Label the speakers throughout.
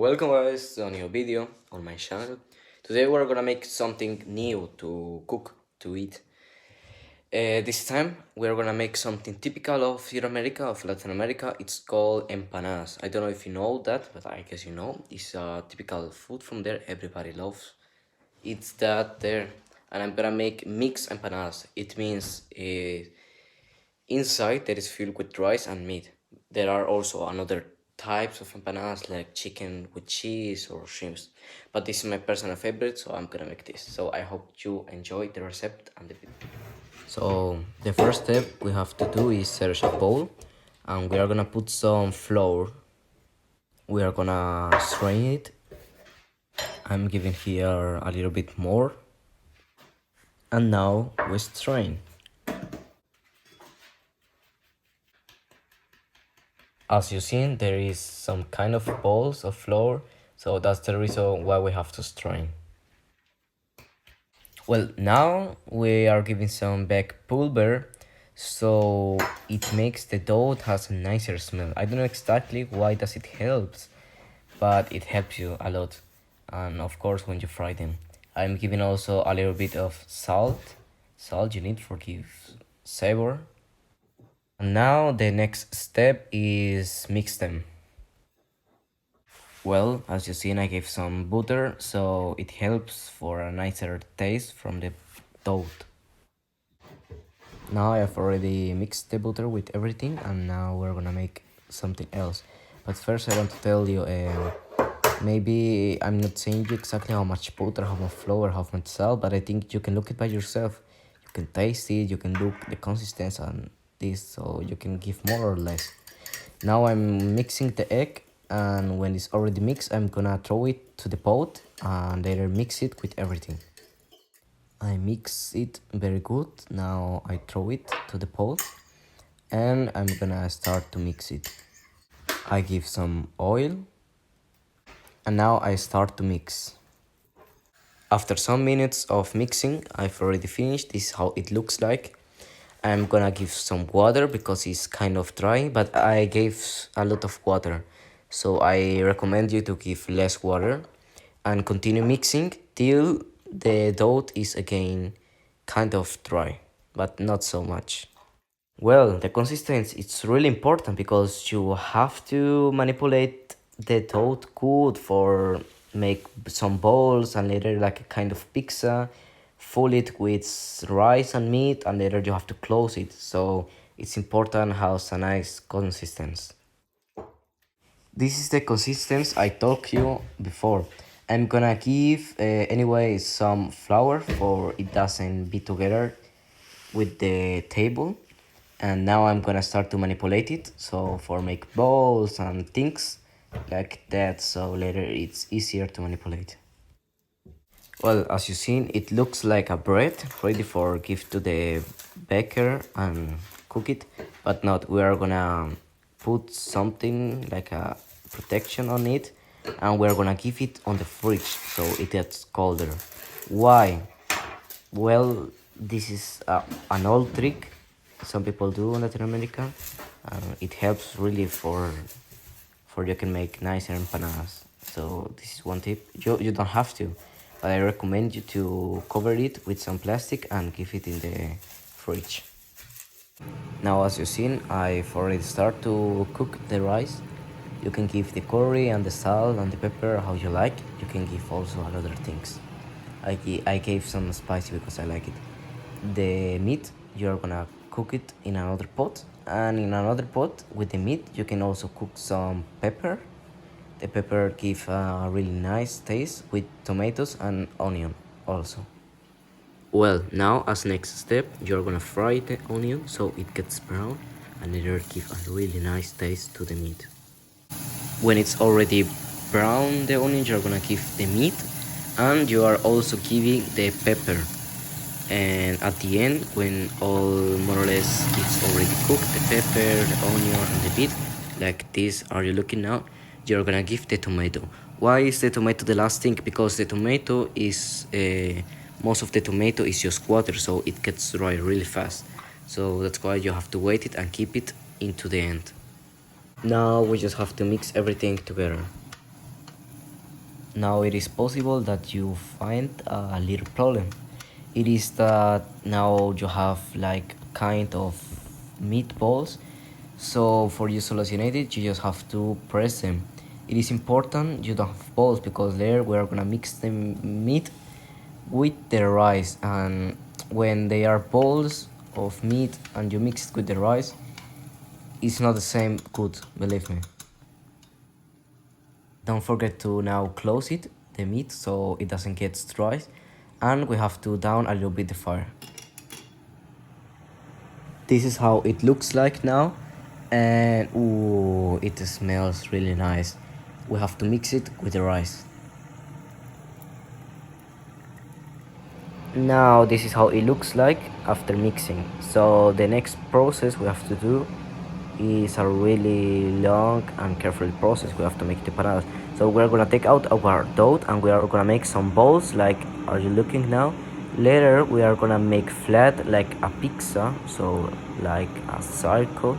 Speaker 1: Welcome guys to a new video on my channel. Today we're gonna make something new to cook, to eat. This time we're gonna make something typical of South America, of Latin America. It's called empanadas. I don't know if you know that, but I guess you know. It's a typical food from there, everybody loves. It's that there. And I'm gonna make mixed empanadas. It means inside that is filled with rice and meat. There are also another types of empanadas like chicken with cheese or shrimps. But this is my personal favorite, so I'm gonna make this. So I hope you enjoy the recipe and the video. So the first step we have to do is search a bowl, and we are gonna put some flour. We are gonna strain it. I'm giving here a little bit more. And now we strain. As you've seen, there is some kind of balls of flour, so that's the reason why we have to strain. Well, now we are giving some baking pulver, so it makes the dough has a nicer smell. I don't know exactly why does it helps, but it helps you a lot. And of course, when you fry them, I'm giving also a little bit of salt. Salt you need for give savor. And now the next step is mix them. Well, as you seen, I gave some butter, so it helps for a nicer taste from the dough. Now I have already mixed the butter with everything, and now we're gonna make something else. But first I want to tell you, maybe I'm not saying you exactly how much butter, how much flour, how much salt, but I think you can look it by yourself. You can taste it, you can look the consistency and this, so you can give more or less. Now I'm mixing the egg, and when it's already mixed, I'm gonna throw it to the pot and later mix it with everything. I mix it very good. Now I throw it to the pot and I'm gonna start to mix it. I give some oil and now I start to mix. After some minutes of mixing, I've already finished. This is how it looks like. I'm gonna give some water because it's kind of dry, but I gave a lot of water. So I recommend you to give less water and continue mixing till the dough is again kind of dry, but not so much. Well, the consistency it's really important because you have to manipulate the dough good for make some balls and later like a kind of pizza, fill it with rice and meat and later you have to close it. So it's important how it's a nice consistency. This is the consistency I told you before. I'm gonna give anyway some flour for it doesn't be together with the table, and now I'm gonna start to manipulate it so for make balls and things like that, so later it's easier to manipulate. Well, as you seen, it looks like a bread ready for give to the baker and cook it, but not. We are gonna put something like a protection on it, and we're gonna give it on the fridge so it gets colder. Why? Well, this is an old trick some people do in Latin America. It helps really for you can make nicer empanadas. So this is one tip. You don't have to, but I recommend you to cover it with some plastic and keep it in the fridge. Now, as you've seen, I've already started to cook the rice. You can give the curry and the salt and the pepper how you like. You can give also other things. I gave some spicy because I like it. The meat, you're gonna cook it in another pot, and in another pot with the meat you can also cook some pepper. The pepper give a really nice taste with tomatoes and onion also. Well, now as next step you're gonna fry the onion so it gets brown and it'll give a really nice taste to the meat. When it's already brown the onion, you're gonna give the meat and you are also giving the pepper. And at the end, when all more or less it's already cooked, the pepper, the onion and the meat, like this are you looking now, you're gonna give the tomato. Why is the tomato the last thing? Because the tomato is most of the tomato is just water, so it gets dry really fast. So that's why you have to wait it and keep it into the end. Now we just have to mix everything together. Now it is possible that you find a little problem. It is that now you have like kind of meatballs. So for you solutionate it, you just have to press them. It is important you don't have balls because later we are gonna mix the meat with the rice, and when they are balls of meat and you mix it with the rice, it's not the same good, believe me. Don't forget to now close it, the meat, so it doesn't get dry, and we have to down a little bit the fire. This is how it looks like now, and ooh, it smells really nice. We have to mix it with the rice. Now this is how it looks like after mixing. So the next process we have to do is a really long and careful process. We have to make the empanadas. So we're gonna take out our dough and we are gonna make some balls like are you looking now. Later we are gonna make flat like a pizza, so like a circle,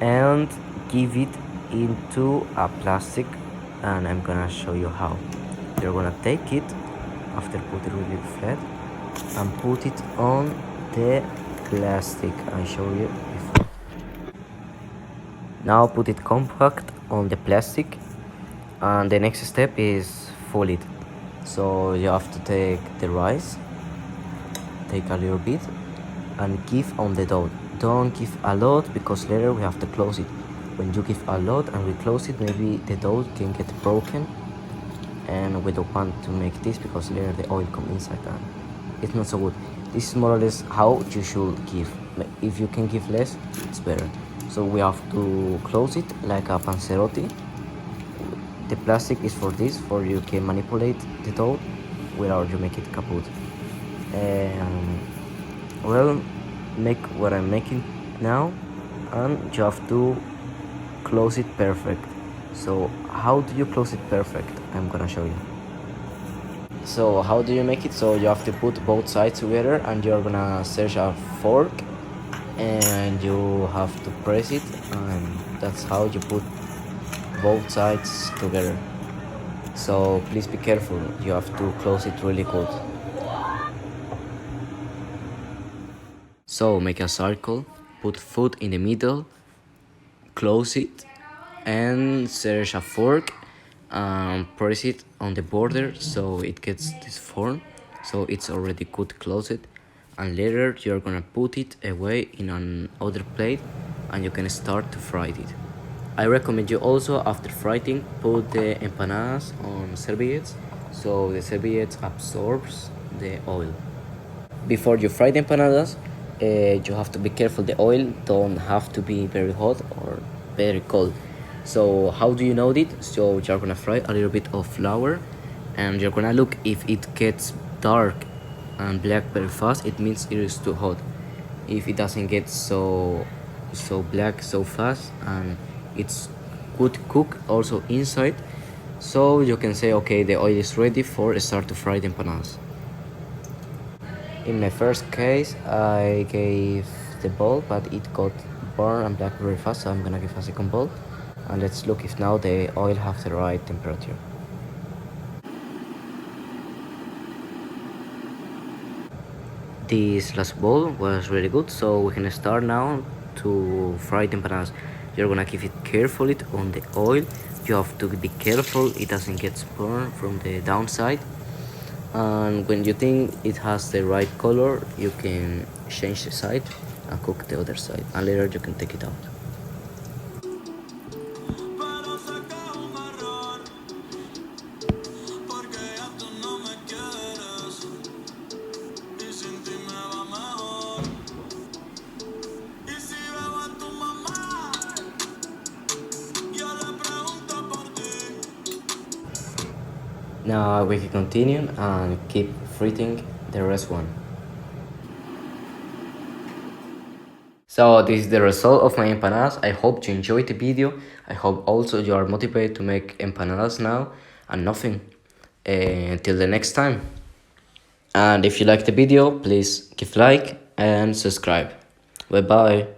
Speaker 1: and give it into a plastic, and I'm gonna show you how. You're gonna take it after put it really flat and put it on the plastic I show you before. Now put it compact on the plastic, and the next step is fold it. So you have to take the rice, take a little bit and give on the dough. Don't give a lot because later we have to close it. When you give a lot and we close it, maybe the dough can get broken, and we don't want to make this because later the oil come inside and it's not so good. This is more or less how you should give. If you can give less, it's better. So we have to close it like a panzerotti. The plastic is for this, for you can manipulate the dough without you make it kaput. Well, make what I'm making now, and you have to close it perfect. So how do you close it perfect? I'm gonna show you. So how do you make it? So you have to put both sides together and you're gonna search a fork and you have to press it, and that's how you put both sides together. So please be careful, you have to close it really good. So make a circle, put food in the middle, close it, and search a fork and press it on the border so it gets this form, so it's already good closed. And later you're gonna put it away in another plate and you can start to fry it. I recommend you also after frying put the empanadas on serviettes so the serviette absorbs the oil. Before you fry the empanadas, you have to be careful. The oil don't have to be very hot or very cold. So how do you know it? So you're gonna fry a little bit of flour and you're gonna look if it gets dark and black very fast, it means it is too hot. If it doesn't get so black so fast and it's good cook also inside, so you can say okay, the oil is ready for start to fry the empanadas. In my first case I gave the bowl but it got burned and black very fast, so I'm gonna give a second bowl and let's look if now the oil have the right temperature. This last bowl was really good, so we can start now to fry the empanadas. You're gonna keep it carefully on the oil. You have to be careful it doesn't get burned from the downside. And when you think it has the right color, you can change the side and cook the other side, and later you can take it out. Now we can continue and keep friting the rest one. So this is the result of my empanadas. I hope you enjoyed the video. I hope also you are motivated to make empanadas now and nothing. Until the next time. And if you like the video, please give like and subscribe. Bye bye.